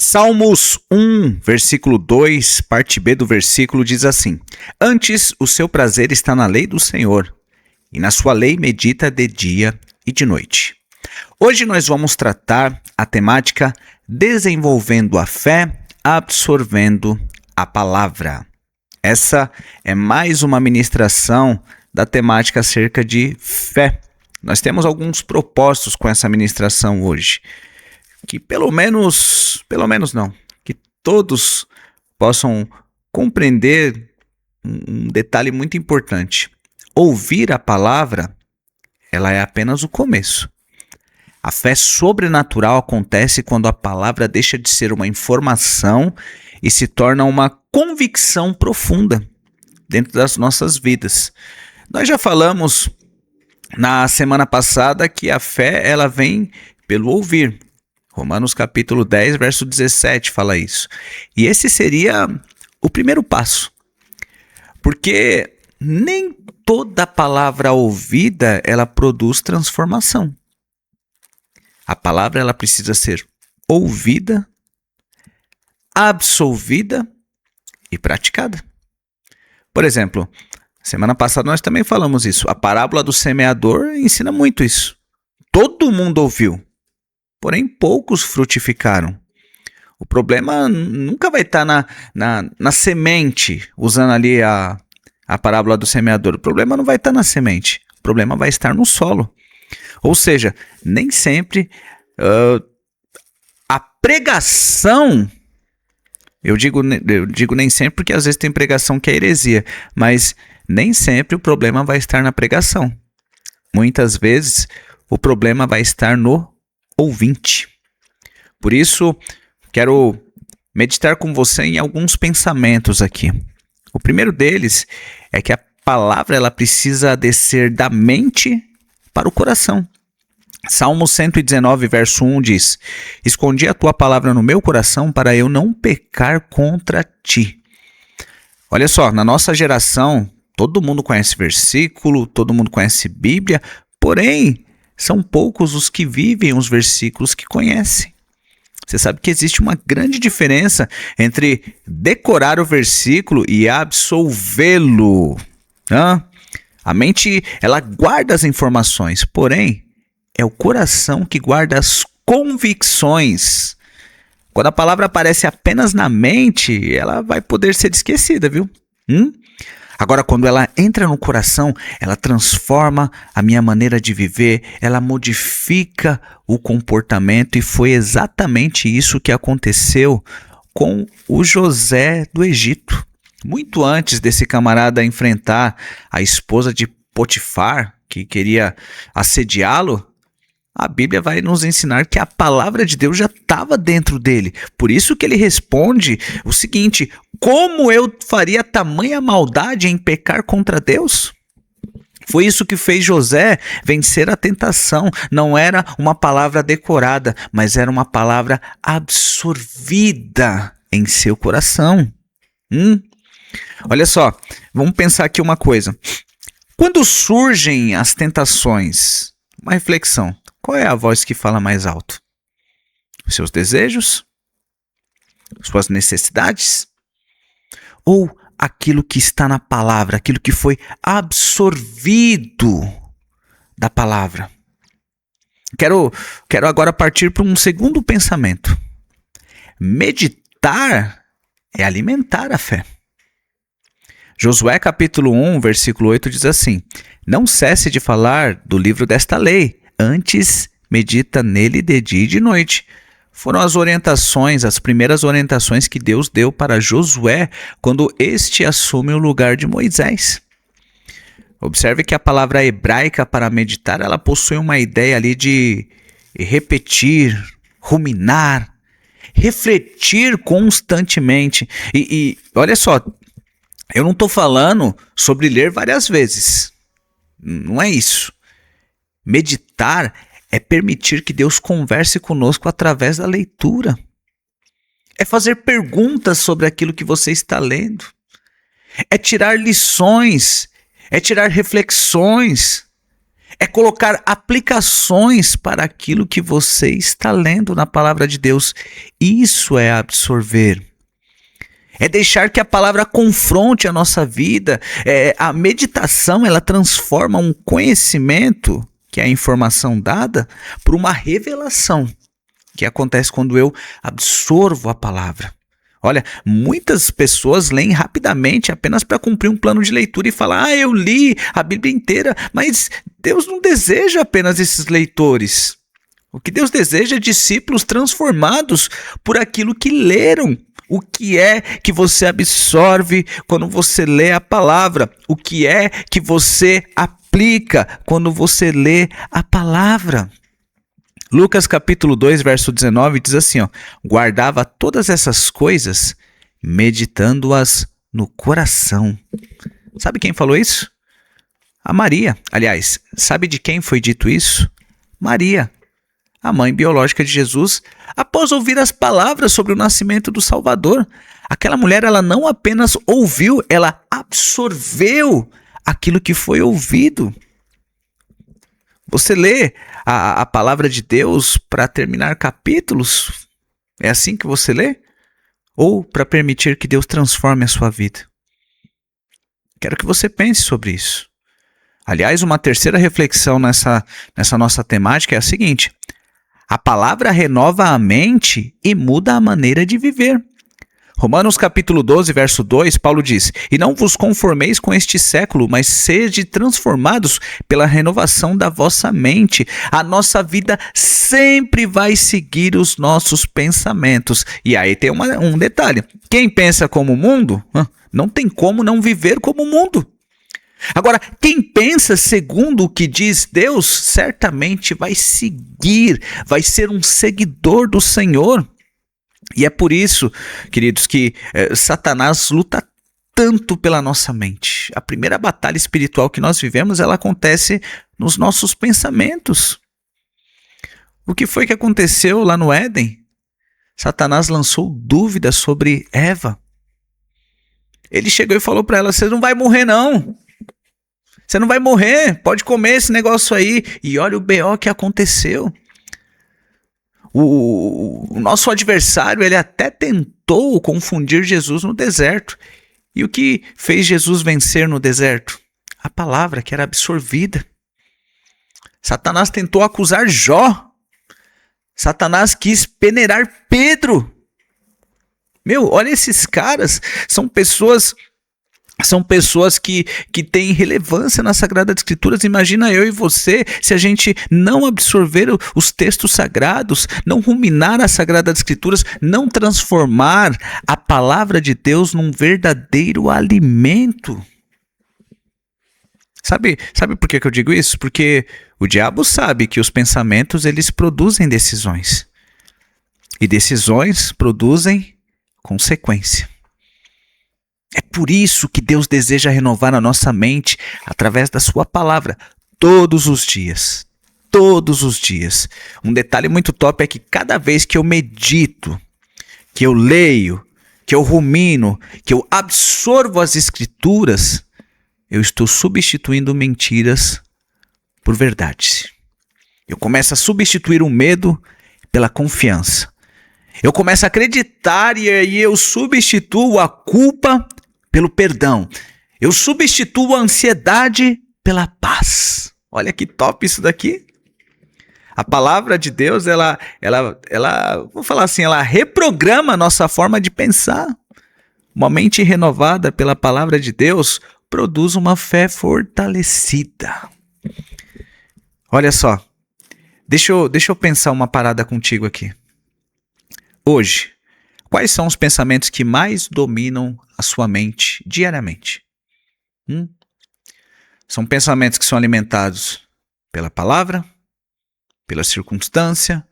Salmos 1, versículo 2, parte B do versículo diz assim: Antes o seu prazer está na lei do Senhor, e na sua lei medita de dia e de noite. Hoje nós vamos tratar a temática desenvolvendo a fé, absorvendo a palavra. Essa é mais uma ministração da temática acerca de fé. Nós temos alguns propósitos com essa ministração hoje. Que pelo menos não, que todos possam compreender um detalhe muito importante. Ouvir a palavra, ela é apenas o começo. A fé sobrenatural acontece quando a palavra deixa de ser uma informação e se torna uma convicção profunda dentro das nossas vidas. Nós já falamos na semana passada que a fé ela vem pelo ouvir. Romanos capítulo 10, verso 17 fala isso. E esse seria o primeiro passo. Porque nem toda palavra ouvida, ela produz transformação. A palavra ela precisa ser ouvida, absolvida e praticada. Por exemplo, semana passada nós também falamos isso. A parábola do semeador ensina muito isso. Todo mundo ouviu. Porém, poucos frutificaram. O problema nunca vai estar na semente, usando ali a parábola do semeador. O problema não vai estar na semente, o problema vai estar no solo. Ou seja, nem sempre a pregação, eu digo nem sempre porque às vezes tem pregação que é heresia, mas nem sempre o problema vai estar na pregação. Muitas vezes o problema vai estar no ouvinte. Por isso, quero meditar com você em alguns pensamentos aqui. O primeiro deles é que a palavra ela precisa descer da mente para o coração. Salmo 119, verso 1 diz: Escondi a tua palavra no meu coração para eu não pecar contra ti. Olha só, na nossa geração, todo mundo conhece versículo, todo mundo conhece Bíblia, porém, são poucos os que vivem os versículos que conhecem. Você sabe que existe uma grande diferença entre decorar o versículo e absolvê-lo. A mente, ela guarda as informações, porém, é o coração que guarda as convicções. Quando a palavra aparece apenas na mente, ela vai poder ser esquecida, viu? Agora, quando ela entra no coração, ela transforma a minha maneira de viver, ela modifica o comportamento e foi exatamente isso que aconteceu com o José do Egito. Muito antes desse camarada enfrentar a esposa de Potifar, que queria assediá-lo, a Bíblia vai nos ensinar que a palavra de Deus já estava dentro dele. Por isso que ele responde o seguinte: como eu faria tamanha maldade em pecar contra Deus? Foi isso que fez José vencer a tentação. Não era uma palavra decorada, mas era uma palavra absorvida em seu coração. Olha só, vamos pensar aqui uma coisa. Quando surgem as tentações, uma reflexão. Qual é a voz que fala mais alto? Os seus desejos? Suas necessidades? Ou aquilo que está na palavra, aquilo que foi absorvido da palavra? Quero agora partir para um segundo pensamento. Meditar é alimentar a fé. Josué capítulo 1, versículo 8 diz assim: Não cesse de falar do livro desta lei, antes medita nele de dia e de noite. Foram as orientações, as primeiras orientações que Deus deu para Josué quando este assume o lugar de Moisés. Observe que a palavra hebraica para meditar, ela possui uma ideia ali de repetir, ruminar, refletir constantemente. E olha só, eu não estou falando sobre ler várias vezes. Não é isso. Meditar é permitir que Deus converse conosco através da leitura. É fazer perguntas sobre aquilo que você está lendo. É tirar lições. É tirar reflexões. É colocar aplicações para aquilo que você está lendo na palavra de Deus. Isso é absorver. É deixar que a palavra confronte a nossa vida. A meditação, ela transforma um conhecimento, que é a informação dada, por uma revelação, que acontece quando eu absorvo a palavra. Olha, muitas pessoas leem rapidamente apenas para cumprir um plano de leitura e falar, eu li a Bíblia inteira, mas Deus não deseja apenas esses leitores. O que Deus deseja é discípulos transformados por aquilo que leram. O que é que você absorve quando você lê a palavra? O que é que você aplica quando você lê a palavra? Lucas capítulo 2, verso 19 diz assim, guardava todas essas coisas, meditando-as no coração. Sabe quem falou isso? A Maria. Aliás, sabe de quem foi dito isso? Maria, a mãe biológica de Jesus, após ouvir as palavras sobre o nascimento do Salvador. Aquela mulher, ela não apenas ouviu, ela absorveu aquilo que foi ouvido. Você lê a palavra de Deus para terminar capítulos? É assim que você lê? Ou para permitir que Deus transforme a sua vida? Quero que você pense sobre isso. Aliás, uma terceira reflexão nessa nossa temática é a seguinte: a palavra renova a mente e muda a maneira de viver. Romanos capítulo 12, verso 2, Paulo diz, e não vos conformeis com este século, mas sede transformados pela renovação da vossa mente. A nossa vida sempre vai seguir os nossos pensamentos. E aí tem um detalhe, quem pensa como o mundo, não tem como não viver como o mundo. Agora, quem pensa segundo o que diz Deus, certamente vai seguir, vai ser um seguidor do Senhor. E é por isso, queridos, que Satanás luta tanto pela nossa mente. A primeira batalha espiritual que nós vivemos, ela acontece nos nossos pensamentos. O que foi que aconteceu lá no Éden? Satanás lançou dúvidas sobre Eva. Ele chegou e falou para ela, você não vai morrer não. Você não vai morrer, pode comer esse negócio aí. E olha o BO que aconteceu. O nosso adversário, ele até tentou confundir Jesus no deserto. E o que fez Jesus vencer no deserto? A palavra que era absorvida. Satanás tentou acusar Jó. Satanás quis peneirar Pedro. Olha esses caras, são pessoas que têm relevância nas Sagradas Escrituras. Imagina eu e você, se a gente não absorver os textos sagrados, não ruminar as Sagradas Escrituras, não transformar a palavra de Deus num verdadeiro alimento. Sabe por que eu digo isso? Porque o diabo sabe que os pensamentos, eles produzem decisões. E decisões produzem consequência. É por isso que Deus deseja renovar a nossa mente através da sua palavra, todos os dias. Todos os dias. Um detalhe muito top é que cada vez que eu medito, que eu leio, que eu rumino, que eu absorvo as Escrituras, eu estou substituindo mentiras por verdades. Eu começo a substituir o medo pela confiança. Eu começo a acreditar e aí eu substituo a culpa pelo perdão. Eu substituo a ansiedade pela paz. Olha que top isso daqui. A palavra de Deus, ela, vou falar assim, ela reprograma a nossa forma de pensar. Uma mente renovada pela palavra de Deus produz uma fé fortalecida. Olha só, deixa eu pensar uma parada contigo aqui. Hoje, quais são os pensamentos que mais dominam a sua mente diariamente? São pensamentos que são alimentados pela palavra, pela circunstância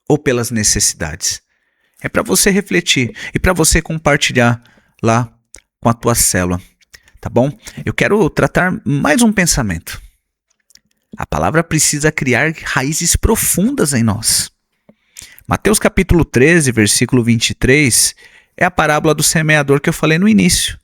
ou pelas necessidades? É para você refletir e para você compartilhar lá com a tua célula, tá bom? Eu quero tratar mais um pensamento. A palavra precisa criar raízes profundas em nós. Mateus capítulo 13, versículo 23, é a parábola do semeador que eu falei no início.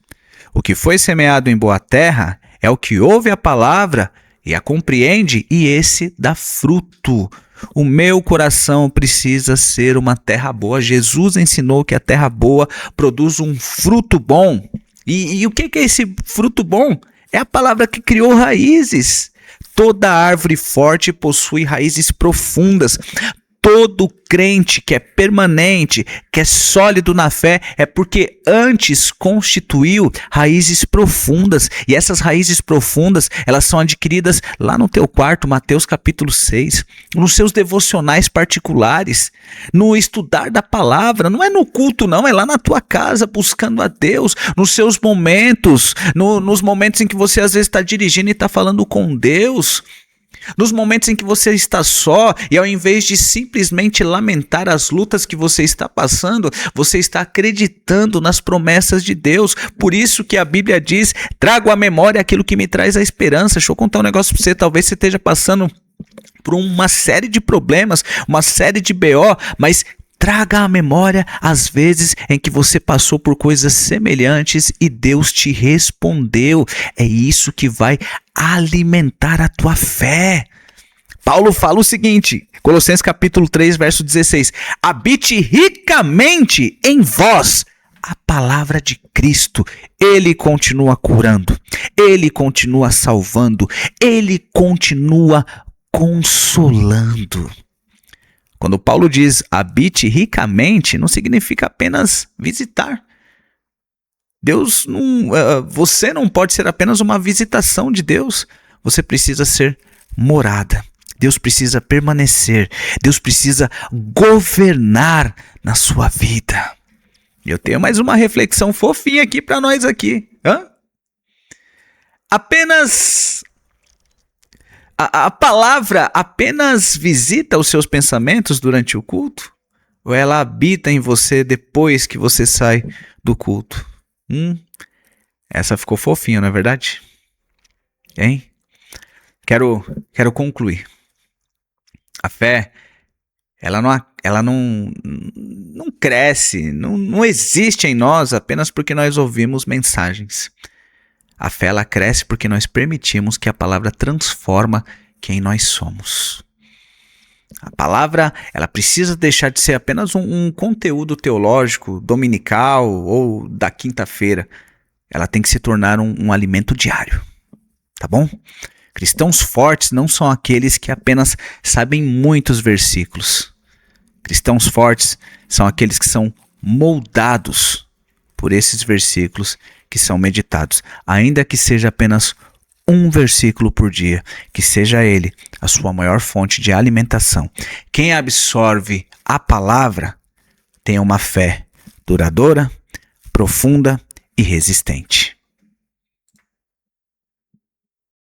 O que foi semeado em boa terra é o que ouve a palavra e a compreende, e esse dá fruto. O meu coração precisa ser uma terra boa. Jesus ensinou que a terra boa produz um fruto bom. E o que é esse fruto bom? É a palavra que criou raízes. Toda árvore forte possui raízes profundas. Todo crente que é permanente, que é sólido na fé, é porque antes constituiu raízes profundas. E essas raízes profundas, elas são adquiridas lá no teu quarto, Mateus capítulo 6, nos seus devocionais particulares, no estudar da palavra. Não é no culto não, é lá na tua casa, buscando a Deus, nos seus momentos, nos momentos em que você às vezes está dirigindo e está falando com Deus. Nos momentos em que você está só e ao invés de simplesmente lamentar as lutas que você está passando, você está acreditando nas promessas de Deus. Por isso que a Bíblia diz, trago à memória aquilo que me traz a esperança. Deixa eu contar um negócio para você, talvez você esteja passando por uma série de problemas, uma série de BO, mas traga à memória as vezes em que você passou por coisas semelhantes e Deus te respondeu. É isso que vai alimentar a tua fé. Paulo fala o seguinte, Colossenses capítulo 3, verso 16. Habite ricamente em vós a palavra de Cristo. Ele continua curando, ele continua salvando, ele continua consolando. Quando Paulo diz habite ricamente, não significa apenas visitar. Você não pode ser apenas uma visitação de Deus. Você precisa ser morada. Deus precisa permanecer. Deus precisa governar na sua vida. Eu tenho mais uma reflexão fofinha aqui para nós aqui. A palavra apenas visita os seus pensamentos durante o culto? Ou ela habita em você depois que você sai do culto? Essa ficou fofinha, não é verdade? Hein? Quero concluir. A fé, ela não cresce, não existe em nós apenas porque nós ouvimos mensagens. A fé, ela cresce porque nós permitimos que a palavra transforma quem nós somos. A palavra, ela precisa deixar de ser apenas um conteúdo teológico, dominical ou da quinta-feira. Ela tem que se tornar um alimento diário, tá bom? Cristãos fortes não são aqueles que apenas sabem muitos versículos. Cristãos fortes são aqueles que são moldados por esses versículos que são meditados, ainda que seja apenas um versículo por dia, que seja ele a sua maior fonte de alimentação. Quem absorve a palavra tem uma fé duradoura, profunda e resistente.